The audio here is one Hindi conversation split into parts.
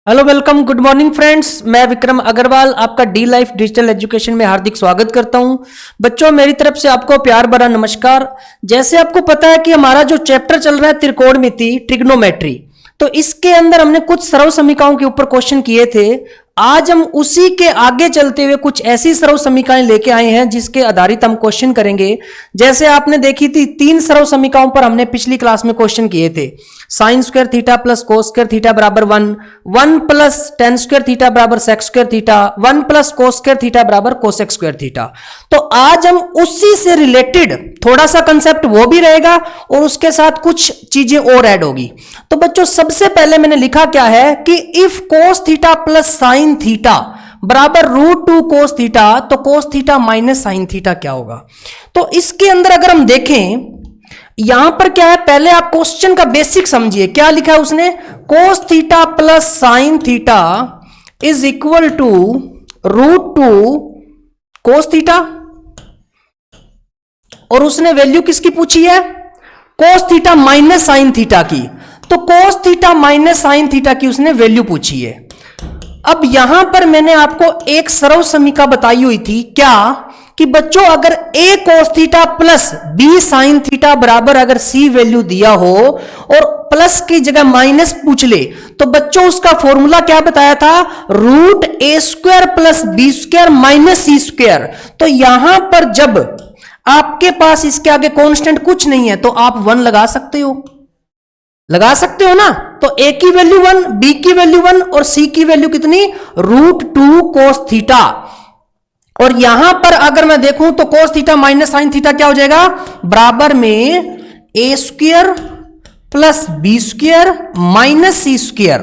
Hello welcome good morning friends. मैं विक्रम अग्रवाल आपका डी लाइफ डिजिटल एजुकेशन में हार्दिक स्वागत करता हूं। बच्चों मेरी तरफ से आपको प्यार भरा नमस्कार। जैसे आपको पता है कि हमारा जो चैप्टर चल रहा है त्रिकोणमिति ट्रिग्नोमेट्री, तो इसके अंदर हमने कुछ सरल समीकरणों के ऊपर क्वेश्चन किए थे। आज हम उसी के आगे चलते हुए कुछ ऐसी सरल समीकरण लेके आए हैं जिसके आधारित हम क्वेश्चन करेंगे। जैसे आपने देखी थी 3 सरल समीकरणों पर हमने पिछली क्लास में क्वेश्चन किए थे। Sine square theta plus cos square theta बराबर 1, 1 प्लस टेन स्क्वायर थीटा बराबर sec square theta, 1 plus cos square theta बराबर कोसेक स्क्वायर थीटा। तो आज हम उसी से रिलेटेड थोड़ा सा कंसेप्ट वो भी रहेगा और उसके साथ कुछ चीजें और ऐड होगी। तो बच्चों सबसे पहले मैंने लिखा क्या है कि if cos theta plus sine theta बराबर √2 कोस थीटा, तो cos theta minus sine theta क्या होगा। तो इसके अंदर अगर हम देखें यहां पर क्या है, पहले आप क्वेश्चन का बेसिक समझिए। क्या लिखा है उसने, cos theta plus sine theta is equal to √2 cos theta, और उसने वैल्यू किसकी पूछी है, cos theta minus sine theta की। तो cos theta minus sine theta की उसने वैल्यू पूछी है। अब यहां पर मैंने आपको एक सरल समीकरण बताई हुई थी, क्या कि बच्चों अगर a cos theta plus b sine theta बराबर अगर c वैल्यू दिया हो और प्लस की जगह माइनस पूछ ले, तो बच्चों उसका फॉर्मूला क्या बताया था, √a² plus b square minus c square. तो यहां पर जब आपके पास इसके आगे कांस्टेंट कुछ नहीं है तो आप 1 लगा सकते हो, ना। तो a की वैल्यू 1, b की वैल्यू 1 और c की वैल्यू कितनी, √2 कोस थीटा। और यहां पर अगर मैं देखूं तो cos theta minus sine theta क्या हो जाएगा, बराबर में a² plus b square minus c square.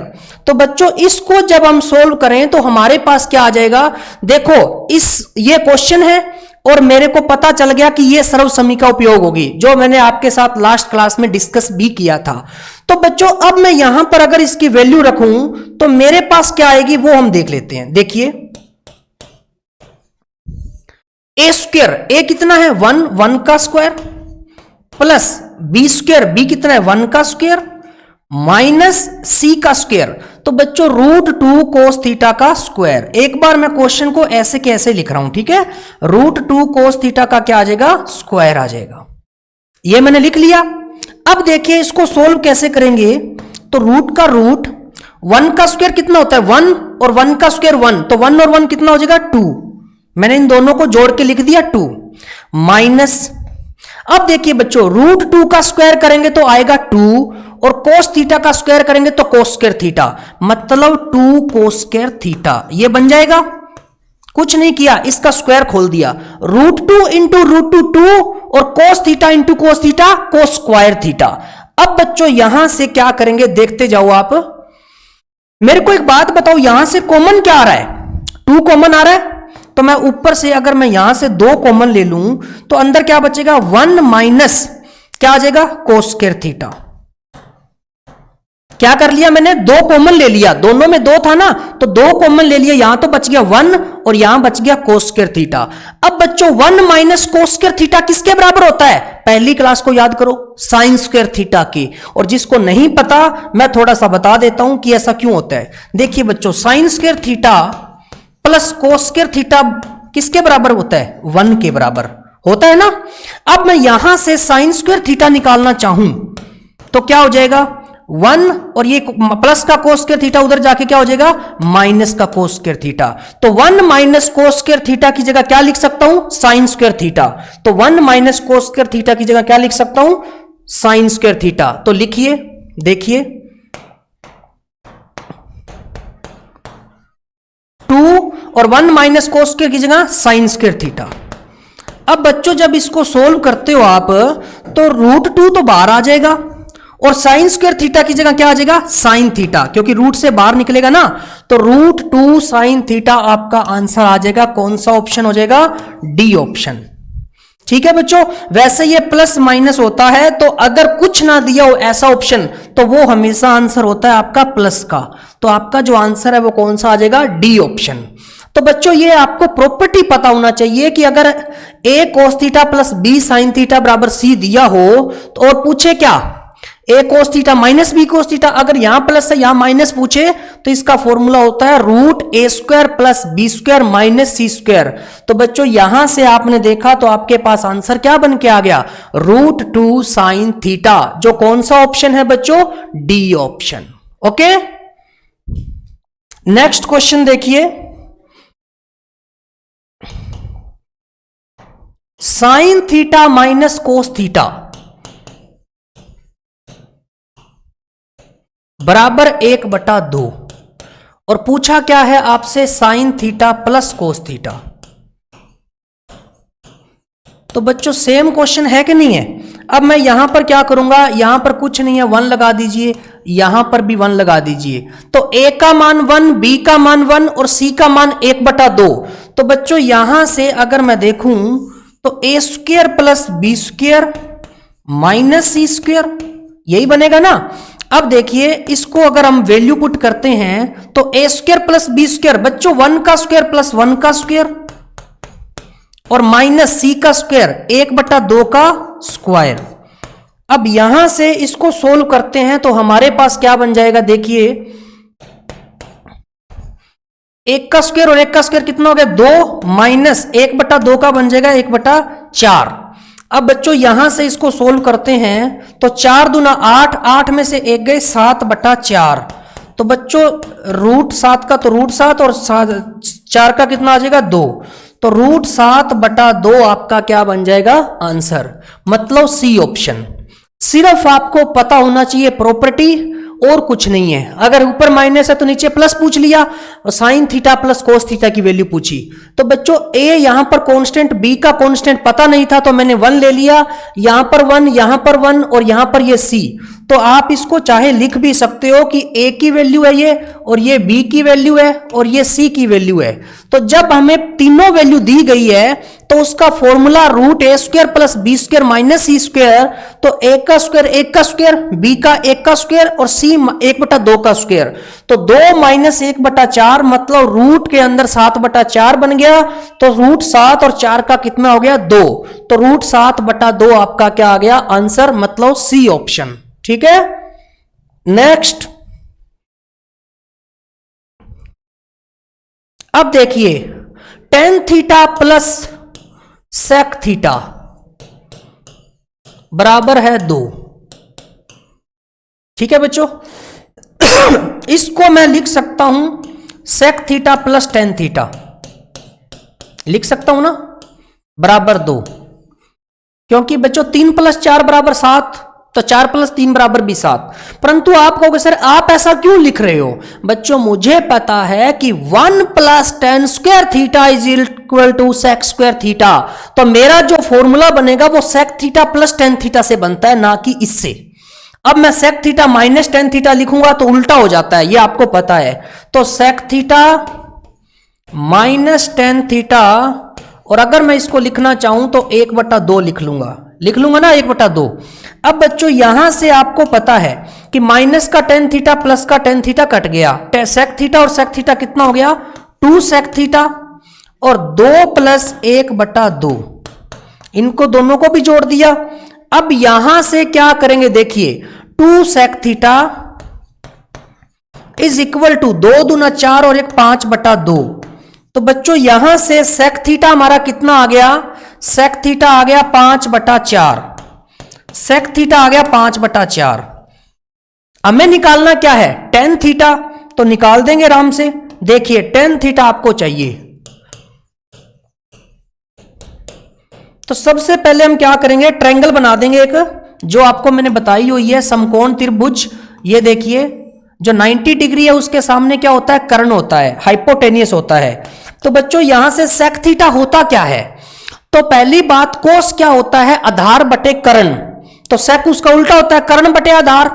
तो बच्चों इसको जब हम सोल्व करें तो हमारे पास क्या आ जाएगा, देखो ये क्वेश्चन है और मेरे को पता चल गया कि ये सरल समीकरण उपयोग होगी, जो मैंने आपके साथ लास्ट क्लास में डिस्कस भी किया था। तो बच्चों अब मैं यहां पर अगर इसकी वैल्यू रखूं तो मेरे पास क्या आएगी वो हम देख लेते हैं। देखिए a² कितना है 1, 1 का स्क्वायर, प्लस b² b कितना है 1 का स्क्वायर, माइनस c का स्क्वायर। तो बच्चों √2 कोस थीटा का स्क्वायर। एक बार मैं क्वेश्चन को ऐसे के ऐसे लिख रहा हूं, ठीक है। √2 कोस थीटा का क्या आ जाएगा, स्क्वायर आ जाएगा। ये मैंने लिख लिया। अब देखिए इसको सोल्व कैसे करेंगे, तो रूट का रूट 1 का स्क्वायर कितना होता है 1 और 1 का स्क्वायर 1, तो 1 और 1 कितना हो जाएगा 2। मैंने इन दोनों को जोड़ के लिख दिया 2 माइनस। अब देखिए बच्चों √2 का स्क्वायर करेंगे तो आएगा 2 और कोस थीटा का स्क्वायर करेंगे तो कोस स्क्वायर थीटा, मतलब 2 कोस स्क्वायर थीटा। ये बन जाएगा, कुछ नहीं किया, इसका स्क्वायर खोल दिया, √2 इंटू √2 2 और cos theta into cos theta cos square theta. अब बच्चों यहां से क्या करेंगे देखते जाओ आप। मेरे को एक बात बताओ, यहां से कॉमन क्या आ रहा है, 2 कॉमन आ रहा है। तो मैं ऊपर से अगर मैं यहां से 2 कॉमन ले लूं तो अंदर क्या बचेगा 1 माइनस क्या आ जाएगा कोस स्क्वायर थीटा। क्या कर लिया मैंने, 2 कॉमन ले लिया, दोनों में 2 था ना, तो 2 कॉमन ले लिया, यहां तो बच गया 1 और यहां बच गया कोस स्क्वायर थीटा। अब बच्चों 1 माइनस कोस स्क्वायर थीटा किसके बराबर होता है, पहली क्लास को याद करो, साइन स्क्वायर थीटा की। और जिसको नहीं पता मैं थोड़ा सा बता देता हूं कि ऐसा क्यों होता है। देखिए बच्चों sign square theta plus cos square theta किसके बराबर होता है, 1 के बराबर होता है ना। अब मैं यहां से साइन स्क्वायर थीटा निकालना चाहूं तो क्या हो जाएगा 1 और ये प्लस का कोस स्क्वायर थीटा उधर जाके क्या हो जाएगा माइनस का कोस स्क्वायर थीटा। तो 1 माइनस कोस स्क्वायर थीटा की जगह क्या लिख सकता हूं, साइन स्क्वायर थीटा। तो 1 माइनस कोस स्क्वायर थीटा की जगह क्या लिख सकता हूं, साइन स्क्वायर थीटा। तो लिखिए, देखिए 2 और 1 माइनस कोस स्क्वायर की जगह साइन स्क्वायर थीटा। अब बच्चों जब इसको सोल्व करते हो आप तो √2 तो बाहर आ जाएगा और साइन स्क्वायर थीटा की जगह क्या आ जाएगा साइन थीटा, क्योंकि रूट से बाहर निकलेगा ना। तो √2 साइन थीटा आपका आंसर आ जाएगा। कौन सा ऑप्शन हो जाएगा, डी ऑप्शन। ठीक है बच्चों, वैसे ये प्लस माइनस होता है, तो अगर कुछ ना दिया हो ऐसा ऑप्शन तो वो हमेशा आंसर होता है आपका प्लस का। तो आपका जो आंसर है वो कौन सा आ जाएगा, डी ऑप्शन। तो बच्चों ये आपको प्रॉपर्टी पता होना चाहिए कि अगर a cos theta plus b sin theta बराबर c दिया हो तो और पूछे क्या A cos theta minus B cos theta. अगर यहां प्लस है यहां माइनस पूछे तो इसका फॉर्मूला होता है root A square plus B square minus C square. तो बच्चों यहां से आपने देखा तो आपके पास आंसर क्या बन के आ गया, रूट 2 साइन थीटा, जो कौन सा ऑप्शन है बच्चों, D option. Okay, next question देखिए, sine theta minus cos theta बराबर 1/2 और पूछा क्या है आपसे, sine theta plus cos theta. तो बच्चों सेम क्वेश्चन है कि नहीं है। अब मैं यहां पर क्या करूंगा, यहां पर कुछ नहीं है, 1 लगा दीजिए, यहां पर भी 1 लगा दीजिए। तो ए का मान 1, बी का मान 1 और सी का मान 1/2। तो बच्चों यहां से अगर मैं देखूं तो A square plus B square minus C square, यही बनेगा ना। अब देखिए इसको अगर हम वैल्यू पुट करते हैं तो A square plus B square, बच्चों 1 का स्क्वायर प्लस 1 का स्क्वायर और माइनस सी का स्क्वायर 1/2 का स्क्वायर। अब यहां से इसको सोल्व करते हैं तो हमारे पास क्या बन जाएगा, देखिए 1 का स्क्वायर और 1 का स्क्वायर कितना हो गया, 2 माइनस 1/2 का बन जाएगा 1/4। अब बच्चों यहां से इसको सोल्व करते हैं तो 4 दूना 8, 8 में से 1 गए 7/4। तो बच्चों रूट 7 का तो रूट 7 और 4 का कितना आ जाएगा 2। तो रूट 7/2 आपका क्या बन जाएगा आंसर, मतलब सी ऑप्शन। सिर्फ आपको पता होना चाहिए प्रॉपर्टी और कुछ नहीं है। अगर ऊपर माइनस है तो नीचे प्लस पूछ लिया और sign theta plus cos theta की वैल्यू पूछी। तो बच्चों ए यहां पर कांस्टेंट, बी का कांस्टेंट पता नहीं था तो मैंने 1 ले लिया, यहां पर 1, यहां पर 1 और यहां पर ये सी। तो आप इसको चाहे लिख भी सकते हो कि ए की वैल्यू है ये, और ये बी की वैल्यू है और ये सी की वैल्यू है। तो जब हमें तीनों वैल्यू दी गई है तो उसका formula root A square plus B square minus C square. तो ए का स्क्वायर 1 का स्क्वायर, बी का 1 का स्क्वायर और सी 1/2 का स्क्वायर। तो 2 माइनस 1/4 मतलब रूट के अंदर 7/4 बन गया। तो रूट 7 और 4 का कितना हो गया 2। तो रूट 7/2 आपका क्या आ गया आंसर, मतलब सी ऑप्शन। ठीक है, नेक्स्ट। अब देखिए tan theta plus sec theta बराबर है 2। ठीक है बच्चों, इसको मैं लिख सकता हूं sec theta plus tan theta, लिख सकता हूं ना, बराबर 2। क्योंकि बच्चों 3 + 4 = 7, तो 4 + 3 = भी 7। परंतु आप कहोगे सर आप ऐसा क्यों लिख रहे हो। बच्चों मुझे पता है कि 1 + tan² θ = sec² थीटा। तो मेरा जो फॉर्मूला बनेगा वो sec theta plus tan theta से बनता है, ना कि इससे। अब मैं sec theta minus tan theta लिखूंगा तो उल्टा हो जाता है, ये आपको पता है। तो sec theta minus tan theta, और अगर मैं इसको लिखना चाहूं तो 1/2 लिख लूंगा ना 1/2। अब बच्चों यहां से आपको पता है कि माइनस का tan थीटा प्लस का tan थीटा कट गया, sec थीटा और sec थीटा कितना हो गया 2 sec थीटा, और 2 + 1/2, इनको दोनों को भी जोड़ दिया। अब यहां से क्या करेंगे, देखिए 2 sec थीटा = 2 दूना 4 और 1 5/2। तो बच्चों यहां से sec थीटा हमारा कितना आ गया, sec थीटा आ गया 5/4, sec थीटा आ गया 5/4। हमें निकालना क्या है tan थीटा, तो निकाल देंगे आराम से। देखिए tan थीटा आपको चाहिए, तो सबसे पहले हम क्या करेंगे, ट्रायंगल बना देंगे एक, जो आपको मैंने बताई हुई है समकोण त्रिभुज। ये देखिए जो 90 डिग्री है उसके सामने क्या होता है, कर्ण होता है, हाइपोटेनियस होता है। तो बच्चों यहां से sec थीटा होता क्या है, तो पहली बात कोस क्या होता है, आधार बटे कर्ण। तो sec उसका उल्टा होता है, कर्ण बटे आधार।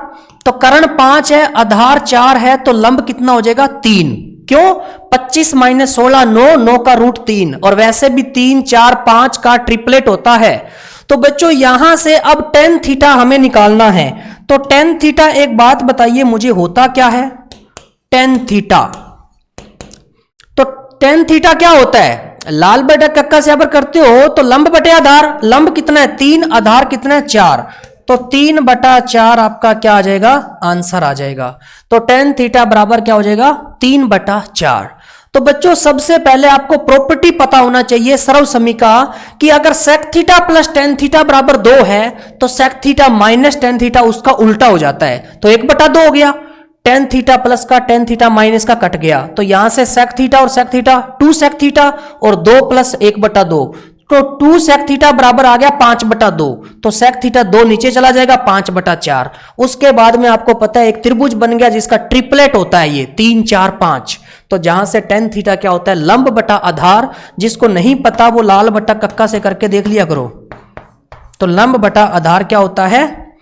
तो कर्ण 5 है, आधार 4 है, तो लंब कितना हो जाएगा 3। क्यों, 25 - 16 9, 9 का रूट 3, और वैसे भी 3 4 5 का ट्रिपलेट होता है। तो बच्चों यहां से अब tan थीटा हमें निकालना है। तो tan थीटा एक बात बताइए मुझे होता क्या है, tan थीटा। तो tan थीटा क्या होता है, लाल बटा कक्का से अगर करते हो तो लंब बटे आधार, लंब कितना है 3, आधार कितना है 4। तो तो 3/4 आपका क्या आ जाएगा, आंसर आ जाएगा। तो tan थीटा बराबर क्या हो जाएगा, 3/4। तो बच्चों सबसे पहले आपको प्रॉपर्टी पता होना चाहिए सर्व समी का कि अगर sec theta plus tan theta बराबर 2 है तो sec theta minus tan theta उसका उल्टा हो जाता है। तो 1/2 हो गया, tan थीटा प्लस का tan थीटा माइनस का कट गया, तो यहां से sec थीटा और sec थीटा 2 sec थीटा और 2 प्लस 1/2, तो 2 sec थीटा बराबर आ गया 5/2। तो sec थीटा 2 नीचे चला जाएगा 5/4। उसके बाद में आपको पता है एक त्रिभुज बन गया जिसका ट्रिपलेट होता है ये 3 4 5। तो जहां से tan थीटा क्या होता है, लंब बटा आधार। जिसको नहीं पता वो लाल बटा कक्का से करके देख लिया करो। तो लंब बटा आधार क्या होता है,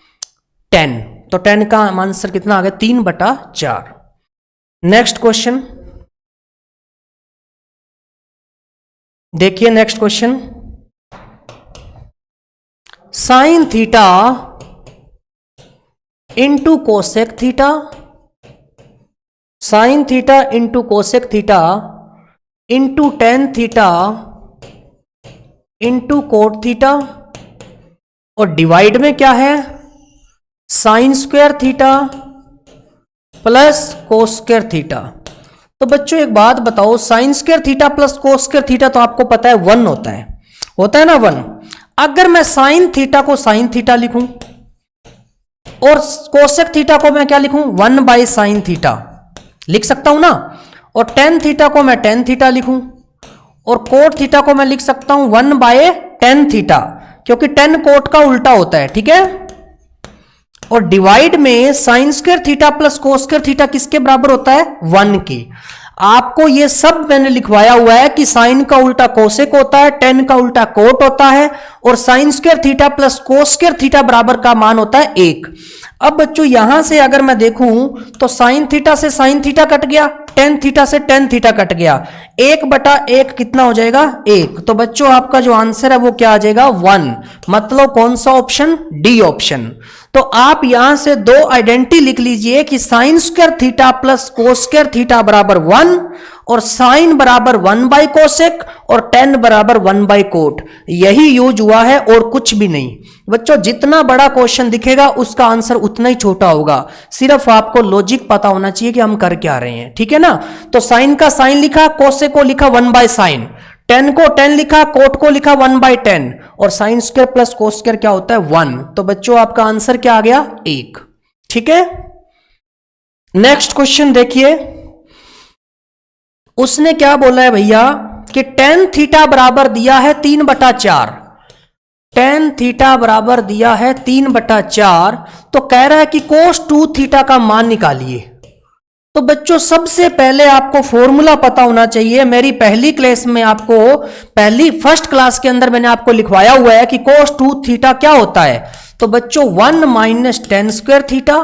tan। तो tan का आंसर कितना आ गया, 3/4। नेक्स्ट क्वेश्चन देखिए, next question, sine theta into cosec theta, sine theta into cosec theta into tan theta into cot theta, और डिवाइड में क्या है, sign square theta plus cos square theta. तो बच्चों एक बात बताओ, sign square theta plus cos square theta तो आपको पता है 1 होता है ना 1। अगर मैं साइन थीटा को साइन थीटा लिखूं और कोसेक थीटा को मैं क्या लिखूं, 1/sin थीटा लिख सकता हूं ना, और टेन थीटा को मैं टेन थीटा लिखूं और कोट थीटा को मैं लिख सकता हूं 1/tan थीटा, क्योंकि टेन कोट का उल्टा होता है, ठीक है। और डिवाइड में sign square theta plus cos square theta किसके बराबर होता है, 1 के। आपको ये सब मैंने लिखवाया हुआ है कि साइन का उल्टा कोसेक होता है, टेन का उल्टा कोट होता है, और sign square theta plus cos square theta बराबर का मान होता है 1। अब बच्चों यहां से अगर मैं देखूं तो साइन थीटा से साइन थीटा कट गया, टेन थीटा से टेन थीटा कट गया, 1/1 कितना हो जाएगा, 1। तो बच्चों आपका जो आंसर है वो क्या आ जाएगा, 1। मतलब कौन सा ऑप्शन, डी ऑप्शन। तो आप यहां से 2 आइडेंटिटी लिख लीजिए कि sine square theta plus cos square theta बराबर 1, और साइन बराबर 1/कोसेक और टेन बराबर 1/कोट। यही यूज हुआ है और कुछ भी नहीं। बच्चों जितना बड़ा क्वेश्चन दिखेगा उसका आंसर उतना ही छोटा होगा। सिर्फ आपको लॉजिक पता होना चाहिए कि हम कर क्या रहे हैं, ठीक है ना। तो साइन का साइन लिखा, कोसेक को लिखा 1/sin, टेन को टेन लिखा, कोट को लिखा 1/10, और sine square plus cos square क्या होता है, 1। तो बच्चों आपका आंसर क्या आ गया, 1, ठीक है। नेक्स्ट क्वेश्चन देखिए, उसने क्या बोला है भैया कि tan थीटा बराबर दिया है 3/4, tan थीटा बराबर दिया है 3/4, तो कह रहा है कि cos 2 थीटा का मान निकालिए। तो बच्चों सबसे पहले आपको फॉर्मूला पता होना चाहिए। मेरी पहली क्लास में आपको, फर्स्ट क्लास के अंदर मैंने आपको लिखवाया हुआ है कि cos 2 थीटा क्या होता है। तो बच्चों 1 - tan स्क्वायर थीटा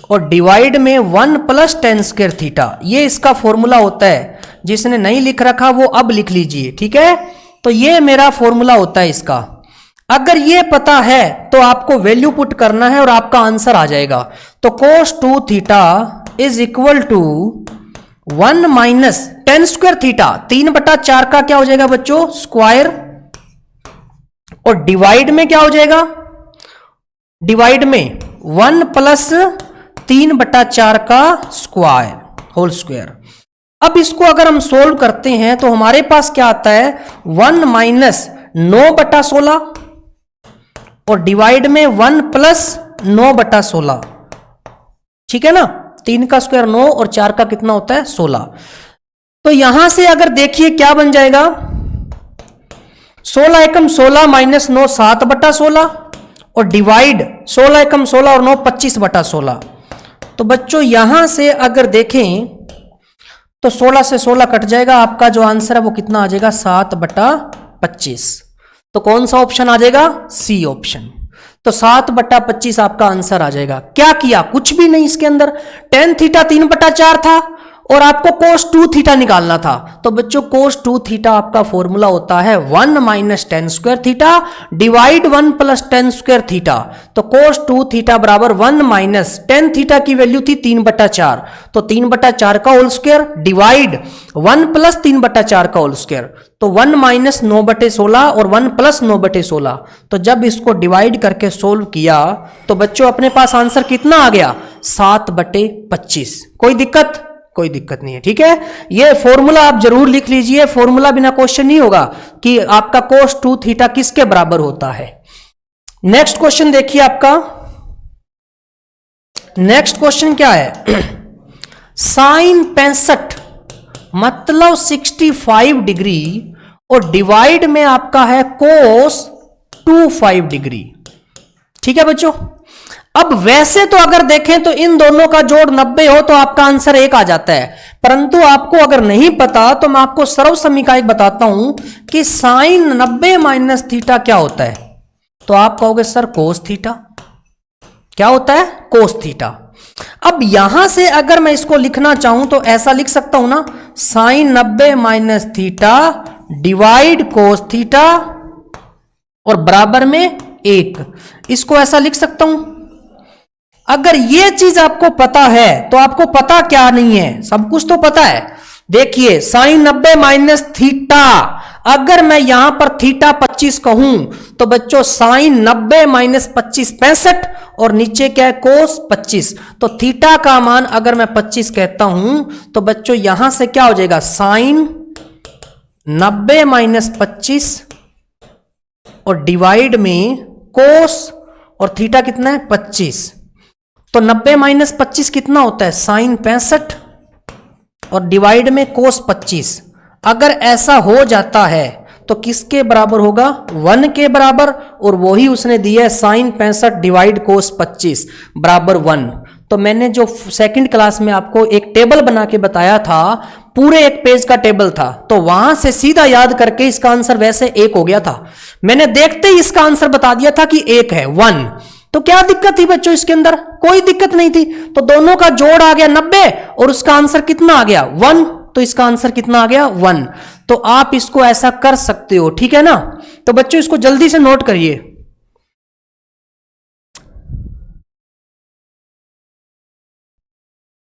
और डिवाइड में 1 + tan स्क्वायर थीटा, ये इसका फॉर्मूला होता है। जिसने नहीं लिख रखा वो अब लिख लीजिए, ठीक है। तो ये मेरा फॉर्मूला होता है इसका। अगर ये पता है तो आपको वैल्यू पुट करना है और आपका आंसर आ जाएगा। तो cos 2 theta is equal to 1 - tan square theta, 3/4 का क्या हो जाएगा बच्चों, स्क्वायर, और डिवाइड में क्या हो जाएगा, डिवाइड में 1 + 3/4 का स्क्वायर होल स्क्वायर। अब इसको अगर हम सोल्व करते हैं तो हमारे पास क्या आता है, 1 - 9/16 और डिवाइड में 1 + 9/16, ठीक है ना। 3 का स्क्वायर 9 और 4 का कितना होता है, 16। तो यहां से अगर देखिए क्या बन जाएगा, 16 एकम 16 - 9 7/16, और डिवाइड 16 एकम 16 और 9 25/16। तो बच्चों यहां से अगर देखें तो 16 से 16 कट जाएगा, आपका जो आंसर है वो कितना आ जाएगा, 7/25। तो कौन सा ऑप्शन आ जाएगा, सी ऑप्शन। तो 7/25 आपका आंसर आ जाएगा। क्या किया, कुछ भी नहीं। इसके अंदर tan थीटा 3/4 था और आपको cos 2 थीटा निकालना था। तो बच्चों cos 2 थीटा आपका फॉर्मूला होता है 1 minus ten square theta divide 1 plus tan square theta. तो cos 2 थीटा बराबर 1 माइनस टेन थीटा की वैल्यू थी 3/4, तो 3/4 का होल स्क्वायर डिवाइड 1 प्लस 3/4 का होल स्क्वायर, तो 1 माइनस 9/16 और 1 प्लस 9/16। तो जब इसको डिवाइड करके सोल्व किया तो बच्चों अपने पास आंसर कितना आ गया, 7/25। कोई दिक्कत? कोई दिक्कत नहीं है, ठीक है। ये फॉर्मूला आप जरूर लिख लीजिए, फॉर्मूला बिना क्वेश्चन नहीं होगा कि आपका cos 2 थीटा किसके बराबर होता है। नेक्स्ट क्वेश्चन देखिए आपका, नेक्स्ट क्वेश्चन क्या है, साइन 65 मतलब 65 डिग्री और डिवाइड में आपका है cos 25 डिग्री, ठीक है बच्चों। अब वैसे तो अगर देखें तो इन दोनों का जोड़ 90 हो तो आपका आंसर 1 आ जाता है, परंतु आपको अगर नहीं पता तो मैं आपको सर्व समीकरण बताता हूं कि साइन 90 माइनस थीटा क्या होता है। तो आप कहोगे सर कोस थीटा। क्या होता है? Cos theta. अब यहां से अगर मैं इसको लिखना चाहूं तो ऐसा लिख सकता हूं ना, sine 90 minus theta divide cos theta और बराबर में 1, इसको ऐसा लिख सकता हूं। अगर ये चीज आपको पता है तो आपको पता क्या नहीं है, सब कुछ तो पता है। देखिए साइन 90 माइनस थीटा, अगर मैं यहां पर थीटा 25 कहूं तो बच्चों साइन 90 माइनस 25 65 और नीचे क्या है कोस 25। तो थीटा का मान अगर मैं 25 कहता हूं तो बच्चों यहां से क्या हो जाएगा, साइन 90 माइनस 25 और डिवाइड में कोस और थीटा कितना है 25। तो 90 माइनस 25 कितना होता है, साइन 65 और डिवाइड में कोस 25। अगर ऐसा हो जाता है तो किसके बराबर होगा, 1 के बराबर, और वही उसने दिया है साइन 65 डिवाइड कोस 25 बराबर 1। तो मैंने जो सेकंड क्लास में आपको एक टेबल बना के बताया था, पूरे एक पेज का टेबल था, तो वहां से सीधा याद करके इसका आंसर वैसे 1 हो गया था। मैंने देखते ही इसका आंसर बता दिया था कि 1 है, 1। तो क्या दिक्कत थी बच्चों इसके अंदर? कोई दिक्कत नहीं थी। तो दोनों का जोड़ आ गया 90 और उसका आंसर कितना आ गया, 1। तो इसका आंसर कितना आ गया, 1। तो आप इसको ऐसा कर सकते हो, ठीक है ना। तो बच्चों इसको जल्दी से नोट करिए।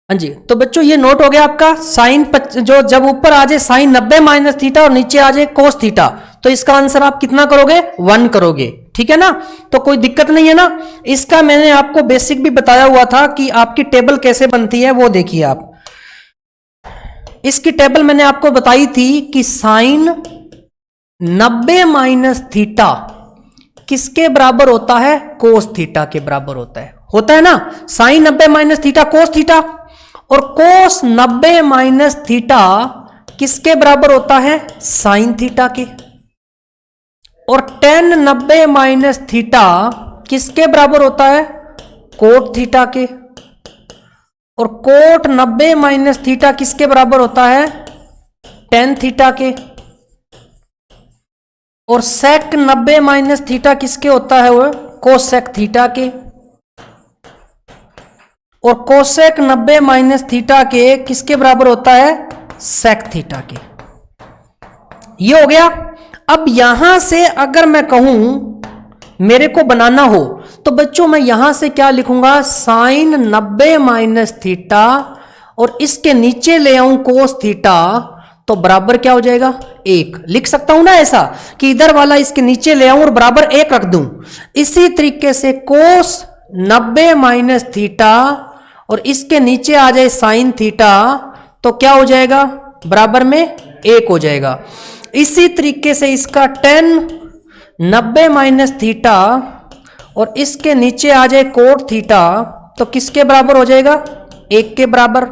हाँ जी, तो बच्चों ये नोट हो गया आपका साइन जो जब ऊपर आ जाए साइन 90 माइनस थीटा और नीचे आ जाए कोस थीटा, तो इसका आंसर आप कितना करोगे, 1 करोगे, ठीक है ना। तो कोई दिक्कत नहीं है ना। इसका मैंने आपको बेसिक भी बताया हुआ था कि आपकी टेबल कैसे बनती है, वो देखिए आप। इसकी टेबल मैंने आपको बताई थी कि साइन 90 माइनस थीटा किसके बराबर होता है, कोस थीटा के बराबर होता है ना। Sine 90 minus theta cos theta, और कोस 90 माइनस थीटा किसके बराबर होता है, साइन थीटा के। और टेन 90 माइनस थीटा किसके बराबर होता है, कोट थीटा के। और कोट 90 माइनस थीटा किसके बराबर होता है, टेन थीटा के। और सेक 90 माइनस थीटा किसके होता है, वो कोसेक थीटा के। और कोसेक 90 माइनस थीटा के किसके बराबर होता है, सेक थीटा के। ये हो गया। अब यहां से अगर मैं कहूं मेरे को बनाना हो तो बच्चों मैं यहां से क्या लिखूंगा, साइन 90 माइनस थीटा और इसके नीचे ले आऊं कोस थीटा, तो बराबर क्या हो जाएगा, 1। लिख सकता हूं ना ऐसा कि इधर वाला इसके नीचे ले आऊं और बराबर 1 रख दूं। इसी तरीके से कोस 90 माइनस थीटा और इसके नीचे आ जाए साइन थीटा, तो क्या हो जाएगा, बराबर में 1 हो जाएगा। इसी तरीके से इसका टेन 90 माइनस थीटा और इसके नीचे आ जाए कोट थीटा, तो किसके बराबर हो जाएगा, 1 के बराबर।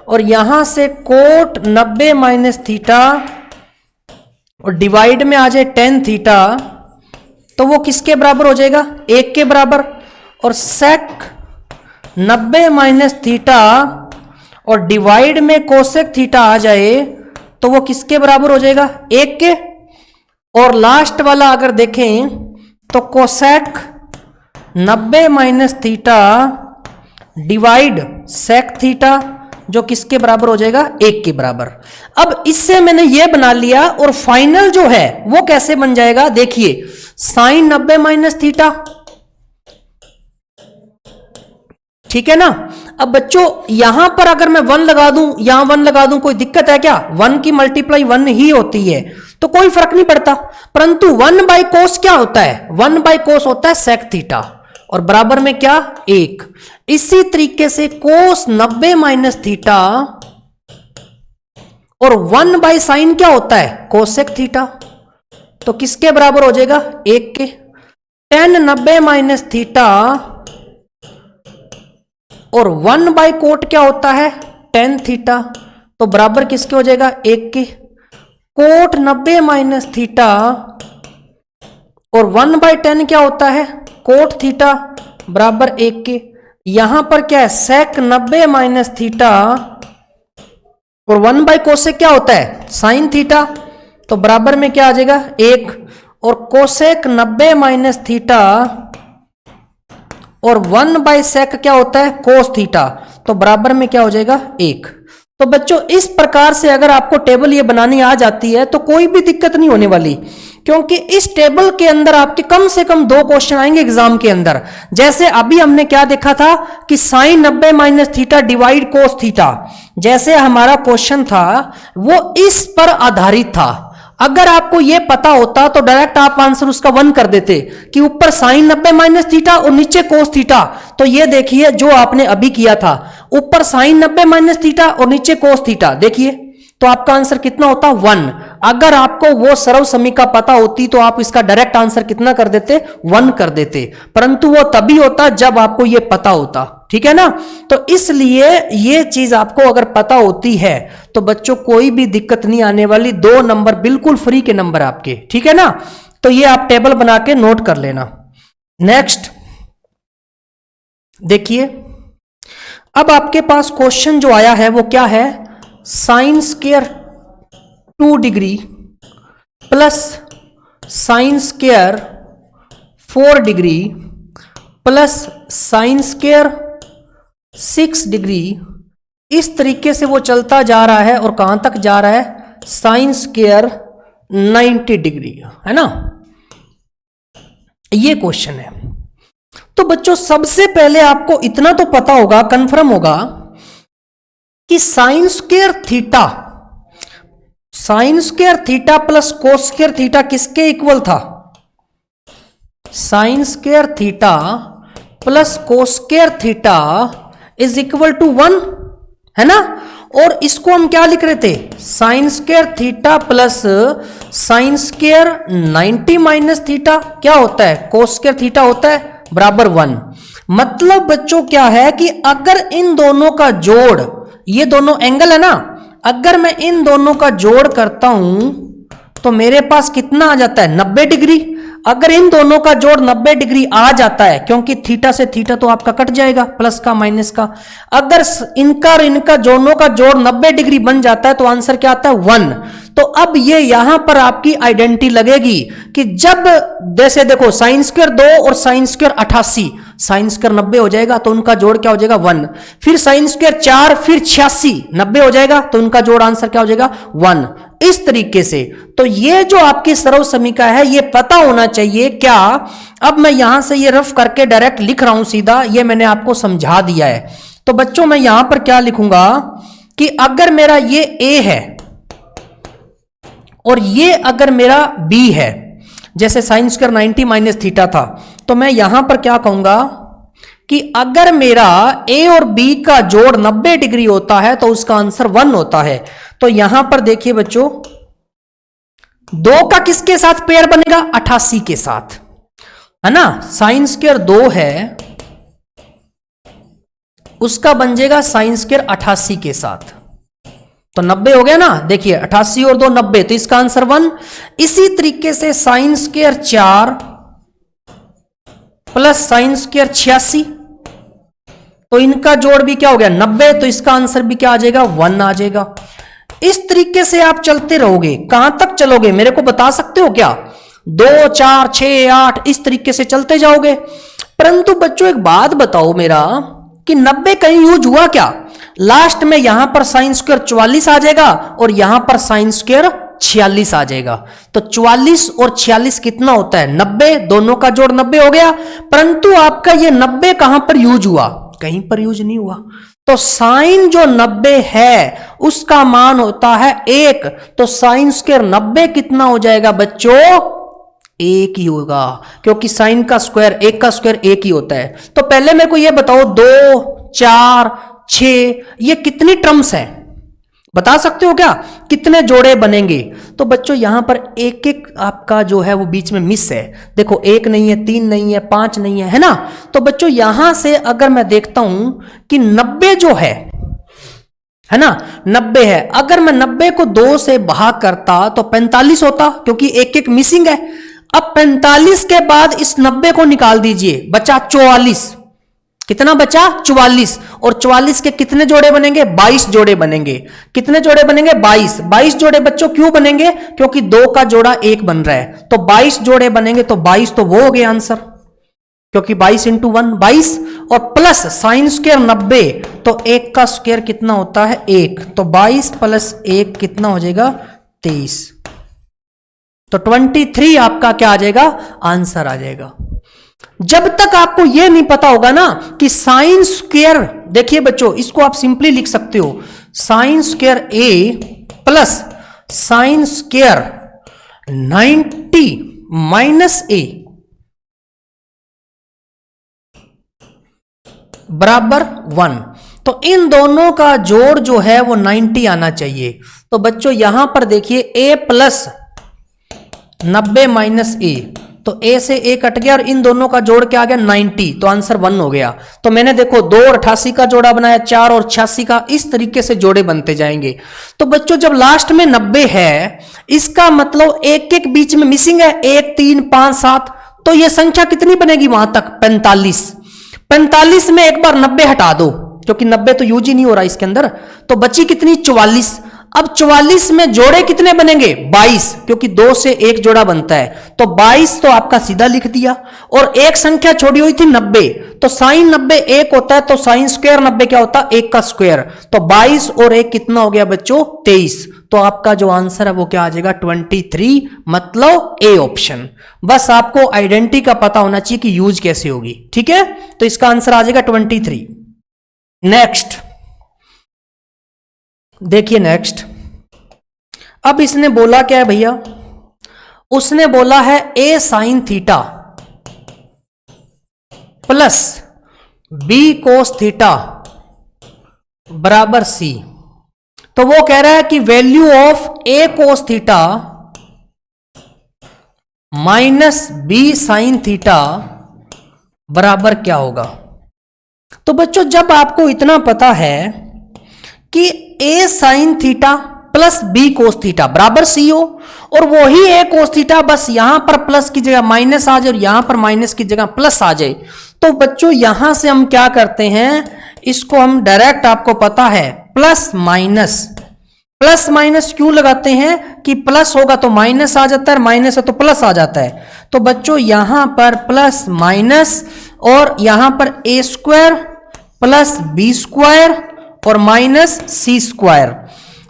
और यहां से कोट 90 माइनस थीटा और डिवाइड में आ जाए टेन थीटा, तो वो किसके बराबर हो जाएगा, 1 के बराबर। और सेक 90 माइनस थीटा और डिवाइड में कोसेक थीटा आ जाए तो वो किसके बराबर हो जाएगा, 1 के। और लास्ट वाला अगर देखें तो cosec 90 minus theta divide sec theta, जो किसके बराबर हो जाएगा, 1 के बराबर। अब इससे मैंने ये बना लिया, और फाइनल जो है वो कैसे बन जाएगा, देखिए साइन 90 माइनस थीटा, ठीक है ना। अब बच्चों यहां पर अगर मैं 1 लगा दूं, यहां 1 लगा दूं, कोई दिक्कत है क्या, 1 की मल्टीप्लाई 1 ही होती है, तो कोई फर्क नहीं पड़ता। परंतु 1 बाई कोस क्या होता है, 1 बाई कोस होता है सेक थीटा, और बराबर में क्या, 1। इसी तरीके से कोस 90 माइनस थीटा और 1 बाई साइन क्या होता है, कोसेक थीटा, तो किसके बराबर हो जाएगा, 1 के। टेन 90 माइनस थीटा और 1 बाई कोट क्या होता है, टेन थीटा, तो बराबर किसके हो जाएगा, 1 के। कोट 90 माइनस थीटा और 1 बाई टेन क्या होता है, कोट थीटा, बराबर 1 के। यहां पर क्या है, सेक 90 माइनस थीटा और 1 बाई कोसेक क्या होता है, साइन थीटा, तो बराबर में क्या आ जाएगा, 1। और कोसेक 90 माइनस थीटा और 1 बाई सेक क्या होता है, कोस थीटा, तो बराबर में क्या हो जाएगा, 1। तो बच्चों इस प्रकार से अगर आपको टेबल ये बनानी आ जाती है तो कोई भी दिक्कत नहीं होने वाली, क्योंकि इस टेबल के अंदर आपके कम से कम 2 क्वेश्चन आएंगे एग्जाम के अंदर। जैसे अभी हमने क्या देखा था कि sine 90 minus theta divide cos theta, जैसे हमारा क्वेश्चन था वो इस पर आधारित था। अगर आपको यह पता होता तो डायरेक्ट आप आंसर उसका 1 कर देते कि ऊपर साइन 90 माइनस थीटा और नीचे कोस थीटा। तो ये देखिए जो आपने अभी किया था, ऊपर साइन 90 माइनस थीटा और नीचे कोस थीटा, देखिए तो आपका आंसर कितना होता, 1। अगर आपको वो सर्व समीका पता होती तो आप इसका डायरेक्ट आंसर कितना कर देते, 1 कर देते, परंतु वो तभी होता जब आपको ये पता होता, ठीक है ना। तो इसलिए ये चीज आपको अगर पता होती है तो बच्चों कोई भी दिक्कत नहीं आने वाली, 2 नंबर बिल्कुल फ्री के नंबर आपके, ठीक है ना। तो ये आप टेबल बना के नोट कर लेना। नेक्स्ट देखिए, अब आपके पास क्वेश्चन जो आया है वो क्या है, sine square 2 degree plus sine square 4 degree plus sine square 6 degree, इस तरीके से वो चलता जा रहा है और कहां तक जा रहा है, साइन स्क्वायर 90 डिग्री, है ना। ये क्वेश्चन है। तो बच्चों सबसे पहले आपको इतना तो पता होगा, कंफर्म होगा कि sine square theta plus cos square theta किसके इक्वल था, sine square theta plus cos square theta is equal to 1, है ना। और इसको हम क्या लिख रहे थे, sine square theta plus sine square 90 minus theta क्या होता है, कोस स्क्वायर थीटा होता है, बराबर 1। मतलब बच्चों क्या है कि अगर इन दोनों का जोड़, ये दोनों एंगल है ना, अगर मैं इन दोनों का जोड़ करता हूं तो मेरे पास कितना आ जाता है, 90 डिग्री। अगर इन दोनों का जोड़ 90 डिग्री आ जाता है, क्योंकि थीटा से थीटा तो आपका कट जाएगा, प्लस का माइनस का, अगर इनका और इनका दोनों का जोड़ 90 डिग्री बन जाता है तो आंसर क्या आता है, 1। तो अब ये यहां पर आपकी आइडेंटिटी लगेगी कि जब, जैसे देखो साइन स्क्वायर 2 और साइन स्क्वायर 88, साइन स्क्वायर 90 हो जाएगा तो उनका जोड़ क्या हो जाएगा, 1। फिर साइन स्क्वायर 4 फिर 86 90 हो जाएगा तो उनका जोड़ आंसर क्या हो जाएगा, 1। इस तरीके से तो ये जो आपकी सर्व समीका है ये पता होना चाहिए क्या। अब मैं यहां से ये रफ करके डायरेक्ट लिख रहा हूं सीधा, ये मैंने आपको समझा दिया है। तो बच्चों मैं यहां पर क्या लिखूंगा कि अगर मेरा ये A है और ये अगर मेरा B है, जैसे साइन स्क्वायर 90 माइनस थीटा था, तो मैं यहां पर क्या कहूंगा कि अगर मेरा A और B का जोड़ 90 डिग्री होता है तो उसका आंसर 1 होता है। तो यहां पर देखिए बच्चों, 2 का किसके साथ पेयर बनेगा, 88 के साथ, है ना। साइन स्क्वायर 2 है, उसका बन जाएगा साइन स्क्वायर 88 के साथ, तो 90 हो गया ना। देखिए 88 और 2 90, तो इसका आंसर 1। इसी तरीके से sine square 4 plus sine square 86, तो इनका जोड़ भी क्या हो गया, 90, तो इसका आंसर भी क्या आ जाएगा, 1 आ जाएगा। इस तरीके से आप चलते रहोगे, कहां तक चलोगे मेरे को बता सकते हो क्या, 2 4 6 8 इस तरीके से चलते जाओगे। परंतु बच्चों एक बात बताओ मेरा कि 90 कहीं यूज हुआ क्या, लास्ट में यहां पर साइन स्क्वायर 44 आ जाएगा और यहां पर साइन स्क्वायर 46 आ जाएगा। तो 44 और 46 कितना होता है 90, दोनों का जोड़ 90 हो गया। परंतु आपका ये 90 कहां पर यूज हुआ, कहीं पर यूज नहीं हुआ। तो साइन जो 90 है उसका मान होता है 1, तो साइन स्क्वायर 90 कितना हो जाएगा बच्चों, 1 ही होगा, क्योंकि साइन का स्क्वायर 1 का स्क्वायर 1 ही होता है। तो पहले मेरे को यह बताओ 2, 4, 6 ये कितनी टर्म्स है, बता सकते हो क्या, कितने जोड़े बनेंगे। तो बच्चों यहां पर एक एक आपका जो है वो बीच में मिस है। देखो 1 नहीं है, 3 नहीं है, 5 नहीं है ना। तो बच्चों यहां से अगर मैं देखता हूं कि 90 जो है ना, 90 है, अगर मैं 90 को 2 से भाग करता तो 45 होता, क्योंकि एक एक मिसिंग है। अब 45 के बाद इस 90 को निकाल दीजिए, बचा 44। कितना बचा 44, और 44 के कितने जोड़े बनेंगे 22 जोड़े बनेंगे। कितने जोड़े बनेंगे 22। 22 जोड़े बच्चों क्यों बनेंगे, क्योंकि 2 का जोड़ा 1 बन रहा है, तो 22 जोड़े बनेंगे। तो 22 तो वो हो गया आंसर, क्योंकि 22 इंटू 1 22, और प्लस साइन स्क्वायर 90, तो 1 का स्क्वायर कितना होता है 1, तो 22 प्लस 1 कितना हो जाएगा 23। तो 23 आपका क्या आ जाएगा, आंसर आ जाएगा। जब तक आपको यह नहीं पता होगा ना कि साइन स्क्वायर, देखिए बच्चों इसको आप सिंपली लिख सकते हो, साइन स्क्वायर ए प्लस साइन स्क्वायर 90 माइनस ए बराबर 1। तो इन दोनों का जोड़ जो है वो 90 आना चाहिए। तो बच्चों यहां पर देखिए a प्लस 90 माइनस ए, तो a से a कट गया और इन दोनों का जोड़ क्या आ गया 90, तो आंसर 1 हो गया। तो मैंने देखो 2 और 88 का जोड़ा बनाया, 4 और 86 का, इस तरीके से जोड़े बनते जाएंगे। तो बच्चों जब लास्ट में 90 है, इसका मतलब एक एक बीच में मिसिंग है, 1, 3, 5, 7, तो ये संख्या कितनी बनेगी वहां तक 45। 45 में एक बार 90 हटा दो, क्योंकि 90 तो यूज ही नहीं हो रहा इसके अंदर, तो बची कितनी 44। अब 44 में जोड़े कितने बनेंगे 22, क्योंकि 2 से 1 जोड़ा बनता है, तो 22 तो आपका सीधा लिख दिया। और एक संख्या छोड़ी हुई थी 90, तो साइन 90 1 होता है, तो साइन स्क्वायर 90 क्या होता है 1 का स्क्वायर, तो 22 और 1 कितना हो गया बच्चों 23। तो आपका जो आंसर है वो क्या आ जाएगा 23, मतलब ए ऑप्शन। बस आपको आइडेंटिटी का पता होना चाहिए कि यूज कैसे होगी, ठीक है। तो इसका आंसर आ जाएगा 23। नेक्स्ट देखिए, नेक्स्ट अब इसने बोला क्या है भैया, उसने बोला है a sign theta plus b cos theta बराबर c। तो वो कह रहा है कि value of a cos theta minus b sine theta बराबर क्या होगा। तो बच्चों जब आपको इतना पता है कि a sign theta plus b cos theta बराबर c हो, और वही a कोस थीटा बस यहां पर प्लस की जगह माइनस आ जाए और यहां पर माइनस की जगह प्लस आ जाए, तो बच्चों यहां से हम क्या करते हैं, इसको हम डायरेक्ट, आपको पता है प्लस माइनस, प्लस माइनस क्यों लगाते हैं कि प्लस होगा तो माइनस आ जाता है, माइनस है तो प्लस आ जाता है। तो बच्चों यहां पर प्लस माइनस, और यहां पर a square plus b square और माइनस सी स्क्वायर,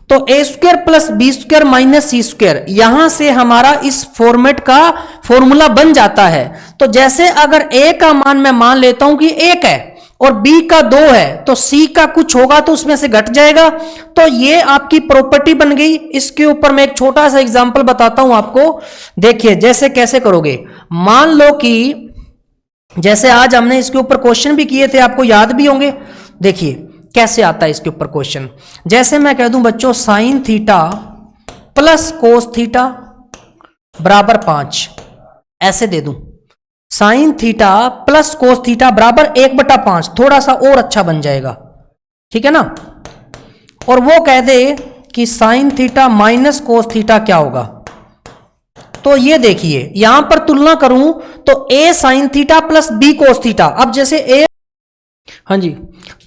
तो A square plus B square minus C square, यहां से हमारा इस फॉर्मेट का फॉर्मूला बन जाता है। तो जैसे अगर ए का मान मैं मान लेता हूं कि 1 है और बी का 2 है, तो सी का कुछ होगा तो उसमें से घट जाएगा। तो ये आपकी प्रॉपर्टी बन गई। इसके ऊपर मैं एक छोटा सा एग्जांपल बताता हूं आपको, देखिए जैसे कैसे करोगे। मान लो कि जैसे आज हमने इसके ऊपर क्वेश्चन भी किए थे, आपको याद भी होंगे। देखिए कैसे आता है इसके ऊपर क्वेश्चन। जैसे मैं कह दूं बच्चों sign theta plus cos theta बराबर 5, ऐसे दे दूं, sign theta plus cos theta बराबर 1/5, थोड़ा सा और अच्छा बन जाएगा, ठीक है ना। और वो कह दे कि sign theta minus cos theta क्या होगा। तो ये देखिए यहां पर तुलना करूं तो a sign theta plus b cos theta, अब जैसे a हाँ जी,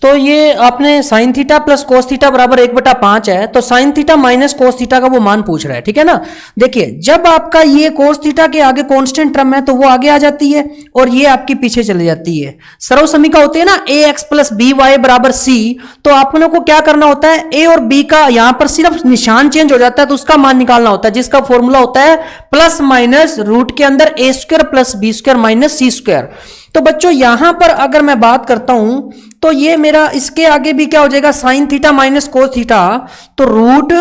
तो ये आपने sign theta plus cos theta बराबर 1/5 है, तो sign theta minus cos theta का वो मान पूछ रहा है, ठीक है ना। देखिए जब आपका ये कोस थीटा के आगे कांस्टेंट टर्म है तो वो आगे आ जाती है और ये आपकी पीछे चली जाती है। सर्व समीका होती है ना ax प्लस बी वाई बराबर सी, तो आप लोगों को क्या करना होता है, ए और बी का यहां पर सिर्फ निशान चेंज हो जाता है तो उसका मान निकालना होता है, जिसका फॉर्मूला होता है प्लस माइनस रूट के अंदर A square plus B square minus C square. तो बच्चों यहां पर अगर मैं बात करता हूं तो ये मेरा इसके आगे भी क्या हो जाएगा, sign theta minus cos theta, तो रूट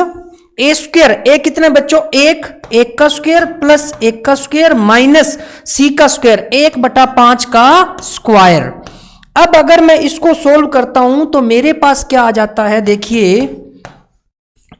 ए स्क्वायर, ए कितने बच्चों, एक का स्क्वायर प्लस एक का स्क्वायर माइनस सी का स्क्वायर, 1/5 का स्क्वायर। अब अगर मैं इसको सोल्व करता हूं तो मेरे पास क्या आ जाता है, देखिए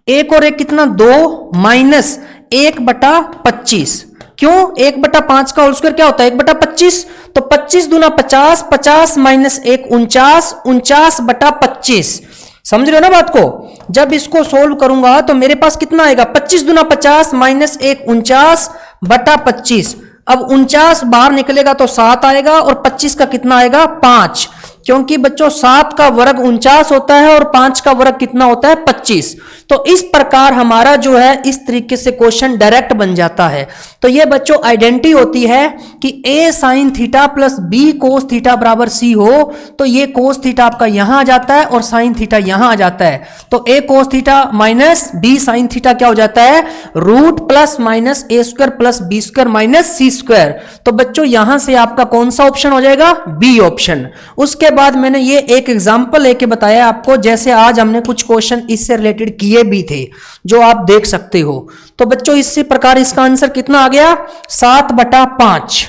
एक और एक कितना, 2 माइनस 1/25। क्यों, 1/5 का होल स्क्वायर क्या होता है, 1/25, तो 25 दूना 50, 50 माइनस 1 49, 49/25। समझ रहे हो ना बात को। जब इसको सोल्व करूंगा तो मेरे पास कितना आएगा, 25 दूना 50 माइनस 1 49/25। अब 49 बाहर निकलेगा तो 7 आएगा और 25 का कितना आएगा, 5, क्योंकि बच्चों 7 का वर्ग 49 होता है और 5 का वर्ग कितना होता है, 25। तो इस प्रकार हमारा जो है इस तरीके से क्वेश्चन डायरेक्ट बन जाता है। तो ये बच्चों आइडेंटिटी होती है कि a sign theta plus b cos theta बराबर c हो, तो ये कोस थीटा आपका यहां आ जाता है और साइन थीटा यहां आ जाता है। तो a cos theta minus b sine theta क्या हो जाता है, root plus minus a square plus b square minus c square. तो बच्चों यहां से आपका कौन सा ऑप्शन हो जाएगा, बी ऑप्शन। उसके बाद मैंने ये एक एग्जांपल लेके बताया आपको, जैसे आज हमने कुछ क्वेश्चन इससे रिलेटेड किए भी थे जो आप देख सकते हो। तो बच्चों इसी प्रकार इसका आंसर कितना आ गया, 7/5।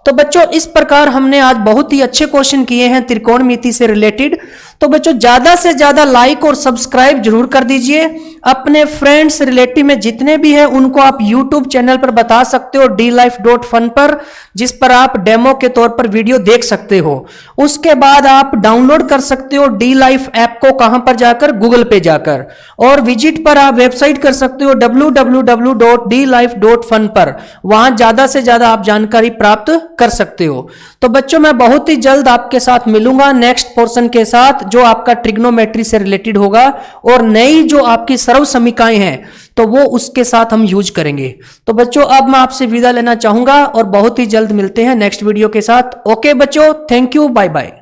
तो बच्चों इस प्रकार हमने आज बहुत ही अच्छे क्वेश्चन किए हैं त्रिकोणमिति से रिलेटेड। तो बच्चों ज्यादा से ज्यादा लाइक और सब्सक्राइब जरूर कर दीजिए। अपने फ्रेंड्स रिलेटिव में जितने भी हैं उनको आप यूट्यूब चैनल पर बता सकते हो dlife.fun पर, जिस पर आप डेमो के तौर पर वीडियो देख सकते हो। उसके बाद आप डाउनलोड कर सकते हो डी लाइफ ऐप को, कहां पर जाकर, गूगल पे जाकर, और विजिट पर आप वेबसाइट कर सकते हो www.dlife.fun पर, वहां ज्यादा से ज्यादा आप जानकारी प्राप्त कर सकते हो। तो बच्चों मैं बहुत ही जल्द आपके साथ मिलूंगा नेक्स्ट पोर्शन के साथ जो आपका ट्रिग्नोमेट्री से रिलेटेड होगा, और नई जो आपकी सर्व समीकाएं हैं तो वो उसके साथ हम यूज करेंगे। तो बच्चों अब मैं आपसे विदा लेना चाहूंगा और बहुत ही जल्द मिलते हैं नेक्स्ट वीडियो के साथ। ओके बच्चों, थैंक यू, बाय बाय।